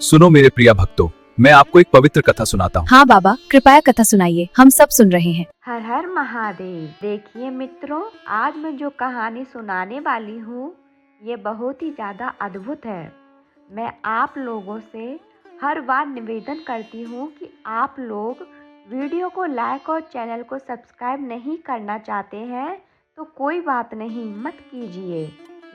सुनो मेरे प्रिय भक्तों, मैं आपको एक पवित्र कथा सुनाता हूँ। हाँ बाबा, कृपया कथा सुनाइए, हम सब सुन रहे हैं। हर हर महादेव। देखिए मित्रों, आज मैं जो कहानी सुनाने वाली हूँ ये बहुत ही ज़्यादा अद्भुत है। मैं आप लोगों से हर बार निवेदन करती हूँ कि आप लोग वीडियो को लाइक और चैनल को सब्सक्राइब नहीं करना चाहते हैं तो कोई बात नहीं, मत कीजिए,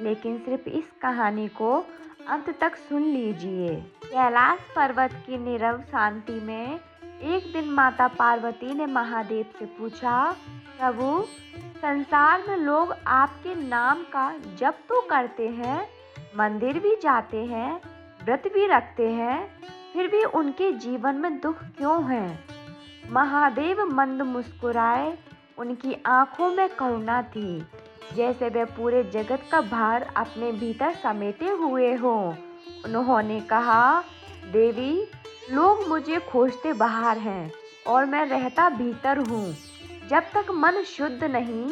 लेकिन सिर्फ इस कहानी को अंत तक सुन लीजिए। कैलाश पर्वत की नीरव शांति में एक दिन माता पार्वती ने महादेव से पूछा, प्रभु, संसार में लोग आपके नाम का जप तो करते हैं, मंदिर भी जाते हैं, व्रत भी रखते हैं, फिर भी उनके जीवन में दुख क्यों है? महादेव मंद मुस्कुराए, उनकी आंखों में करुणा थी, जैसे वे पूरे जगत का भार अपने भीतर समेटे हुए हों। उन्होंने कहा, देवी, लोग मुझे खोजते बाहर हैं और मैं रहता भीतर हूँ। जब तक मन शुद्ध नहीं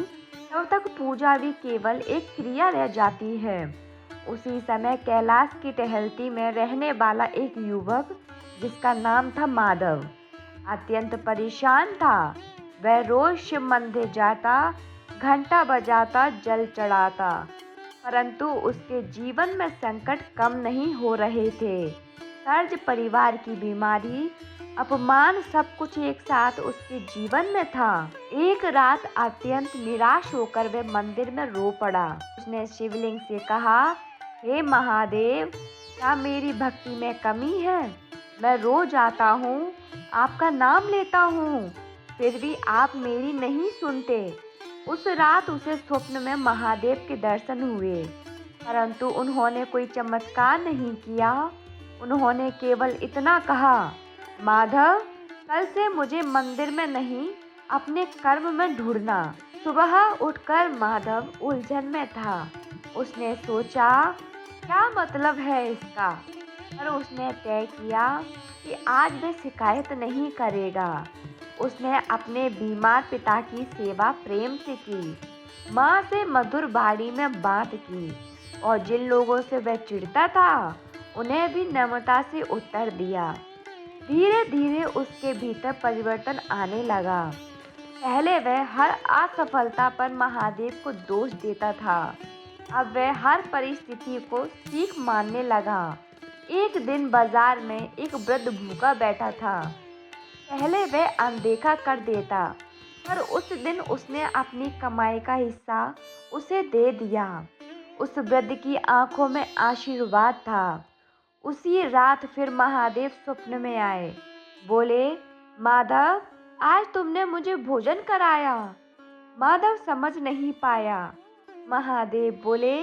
तब तक पूजा भी केवल एक क्रिया रह जाती है। उसी समय कैलाश की टहलती में रहने वाला एक युवक, जिसका नाम था माधव, अत्यंत परेशान था। वह रोज शिव मंदिर जाता, घंटा बजाता, जल चढ़ाता, परंतु उसके जीवन में संकट कम नहीं हो रहे थे। कर्ज, परिवार की बीमारी, अपमान, सब कुछ एक साथ उसके जीवन में था। एक रात अत्यंत निराश होकर वह मंदिर में रो पड़ा। उसने शिवलिंग से कहा, हे महादेव, क्या मेरी भक्ति में कमी है? मैं रोज आता हूँ, आपका नाम लेता हूँ, फिर भी आप मेरी नहीं सुनते। उस रात उसे स्वप्न में महादेव के दर्शन हुए, परंतु उन्होंने कोई चमत्कार नहीं किया। उन्होंने केवल इतना कहा, माधव, कल से मुझे मंदिर में नहीं, अपने कर्म में ढूंढना। सुबह उठकर माधव उलझन में था। उसने सोचा, क्या मतलब है इसका? पर उसने तय किया कि आज वह शिकायत नहीं करेगा। उसने अपने बीमार पिता की सेवा प्रेम से की, माँ से मधुर वाणी में बात की, और जिन लोगों से वह चिढ़ता था उन्हें भी नम्रता से उत्तर दिया। धीरे धीरे उसके भीतर परिवर्तन आने लगा। पहले वह हर असफलता पर महादेव को दोष देता था, अब वह हर परिस्थिति को सीख मानने लगा। एक दिन बाजार में एक वृद्ध भूखा बैठा था। पहले वह अनदेखा कर देता, पर उस दिन उसने अपनी कमाई का हिस्सा उसे दे दिया। उस वृद्ध की आंखों में आशीर्वाद था। उसी रात फिर महादेव स्वप्न में आए। बोले, माधव, आज तुमने मुझे भोजन कराया। माधव समझ नहीं पाया। महादेव बोले,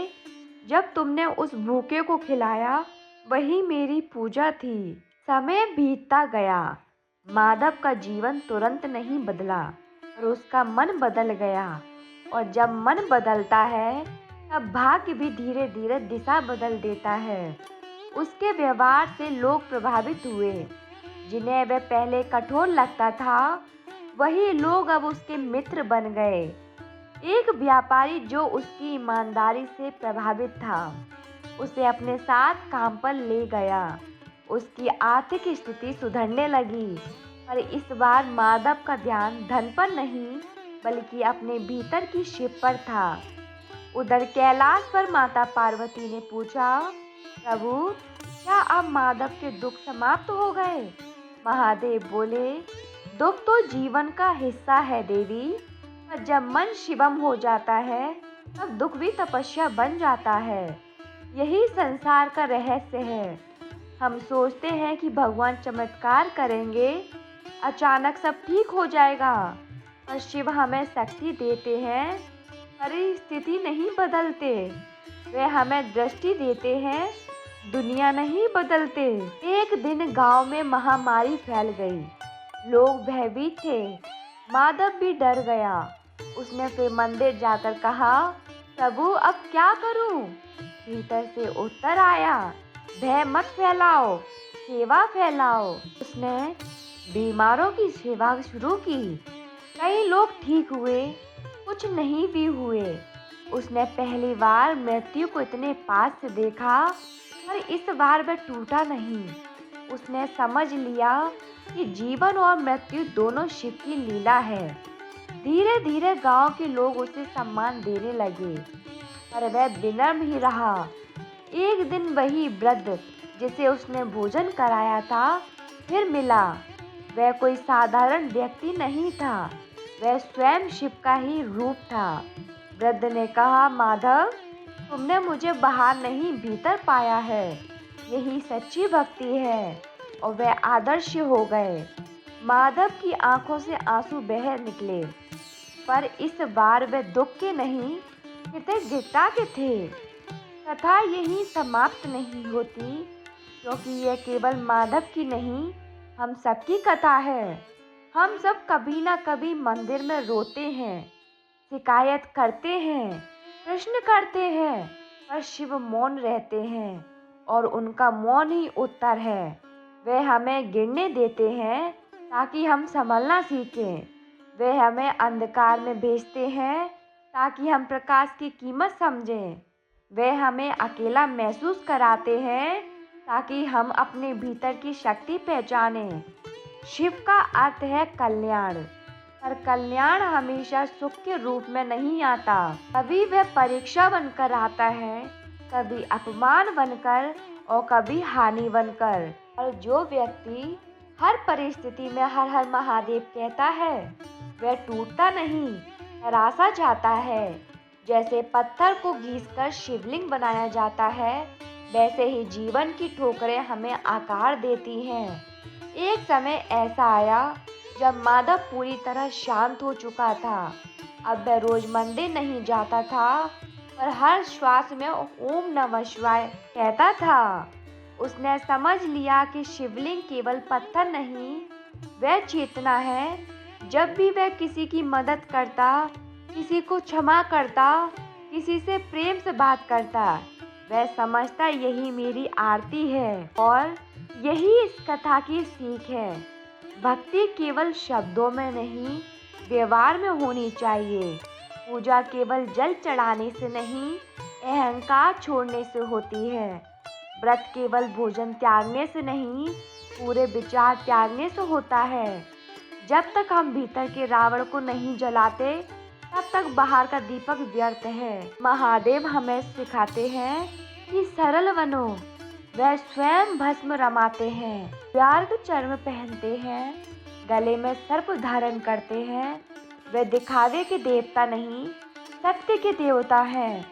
जब तुमने उस भूखे को खिलाया वही मेरी पूजा थी। समय बीतता गया। माधव का जीवन तुरंत नहीं बदला, पर उसका मन बदल गया, और जब मन बदलता है तब भाग्य भी धीरे धीरे दिशा बदल देता है। उसके व्यवहार से लोग प्रभावित हुए। जिन्हें वह पहले कठोर लगता था, वही लोग अब उसके मित्र बन गए। एक व्यापारी जो उसकी ईमानदारी से प्रभावित था, उसे अपने साथ काम पर ले गया। उसकी आर्थिक स्थिति सुधरने लगी, पर इस बार माधव का ध्यान धन पर नहीं, बल्कि अपने भीतर की शिव पर था। उधर कैलाश पर माता पार्वती ने पूछा, प्रभु, क्या अब माधव के दुख समाप्त हो गए? महादेव बोले, दुख तो जीवन का हिस्सा है देवी, पर जब मन शिवम हो जाता है तब दुख भी तपस्या बन जाता है। यही संसार का रहस्य है। हम सोचते हैं कि भगवान चमत्कार करेंगे, अचानक सब ठीक हो जाएगा, पर शिव हमें शक्ति देते हैं, परिस्थिति नहीं बदलते। वे हमें दृष्टि देते हैं, दुनिया नहीं बदलते। एक दिन गांव में महामारी फैल गई। लोग भयभीत थे। माधव भी डर गया। उसने फिर मंदिर जाकर कहा, प्रभु, अब क्या करूं? भीतर से उत्तर आया, भय मत फैलाओ, सेवा फैलाओ। उसने बीमारों की सेवा शुरू की। कई लोग ठीक हुए, कुछ नहीं भी हुए। उसने पहली बार मृत्यु को इतने पास से देखा, पर इस बार वह टूटा नहीं। उसने समझ लिया कि जीवन और मृत्यु दोनों शिव की लीला है। धीरे धीरे गांव के लोग उसे सम्मान देने लगे, पर वह विनम्र ही रहा। एक दिन वही वृद्ध जिसे उसने भोजन कराया था फिर मिला। वह कोई साधारण व्यक्ति नहीं था, वह स्वयं शिव का ही रूप था। वृद्ध ने कहा, माधव, तुमने मुझे बाहर नहीं भीतर पाया है, यही सच्ची भक्ति है। और वह आदर्श हो गए। माधव की आंखों से आंसू बह निकले, पर इस बार वे दुख के नहीं, कृतज्ञता के थे। कथा यहीं समाप्त नहीं होती, क्योंकि यह केवल माधव की नहीं, हम सबकी कथा है। हम सब कभी ना कभी मंदिर में रोते हैं, शिकायत करते हैं, प्रश्न करते हैं, पर शिव मौन रहते हैं और उनका मौन ही उत्तर है। वे हमें गिरने देते हैं ताकि हम संभलना सीखें। वे हमें अंधकार में भेजते हैं ताकि हम प्रकाश की कीमत समझें। वे हमें अकेला महसूस कराते हैं ताकि हम अपने भीतर की शक्ति पहचानें। शिव का अर्थ है कल्याण, पर कल्याण हमेशा सुख के रूप में नहीं आता। कभी वह परीक्षा बनकर आता है, कभी अपमान बनकर और कभी हानि बनकर। और जो व्यक्ति हर परिस्थिति में हर हर महादेव कहता है, वह टूटता नहीं, निराशा जाता है। जैसे पत्थर को घिसकर शिवलिंग बनाया जाता है, वैसे ही जीवन की ठोकरें हमें आकार देती हैं। एक समय ऐसा आया जब माधव पूरी तरह शांत हो चुका था। अब वह रोज मंदिर नहीं जाता था, पर हर श्वास में ओम नमः शिवाय कहता था। उसने समझ लिया कि शिवलिंग केवल पत्थर नहीं, वह चेतना है। जब भी वह किसी की मदद करता, किसी को क्षमा करता, किसी से प्रेम से बात करता, वह समझता यही मेरी आरती है। और यही इस कथा की सीख है। भक्ति केवल शब्दों में नहीं, व्यवहार में होनी चाहिए। पूजा केवल जल चढ़ाने से नहीं, अहंकार छोड़ने से होती है। व्रत केवल भोजन त्यागने से नहीं, पूरे विचार त्यागने से होता है। जब तक हम भीतर के रावण को नहीं जलाते, तब तक बाहर का दीपक व्यर्थ है। महादेव हमें सिखाते हैं कि सरल बनो। वह स्वयं भस्म रमाते हैं, व्यार्ग चर्म पहनते हैं, गले में सर्प धारण करते हैं। वे दिखावे के देवता नहीं, सत्य के देवता हैं।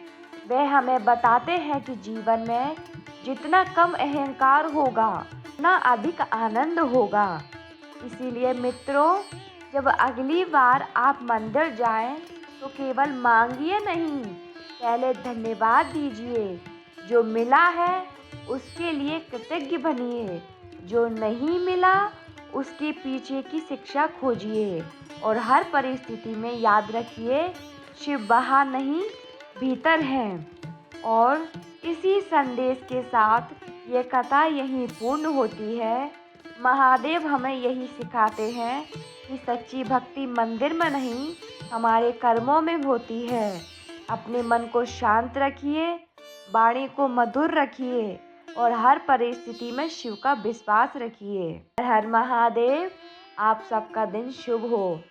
वे हमें बताते हैं कि जीवन में जितना कम अहंकार होगा, उतना अधिक आनंद होगा। इसीलिए मित्रों, जब अगली बार आप मंदिर जाएं, तो केवल मांगिए नहीं, पहले धन्यवाद दीजिए। जो मिला है उसके लिए कृतज्ञ बनिए, जो नहीं मिला उसके पीछे की शिक्षा खोजिए। और हर परिस्थिति में याद रखिए, शिव बाहर नहीं, भीतर हैं। और इसी संदेश के साथ ये कथा यहीं पूर्ण होती है। महादेव हमें यही सिखाते हैं कि सच्ची भक्ति मंदिर में नहीं, हमारे कर्मों में होती है। अपने मन को शांत रखिए, वाणी को मधुर रखिए और हर परिस्थिति में शिव का विश्वास रखिए। हर हर महादेव। आप सबका दिन शुभ हो।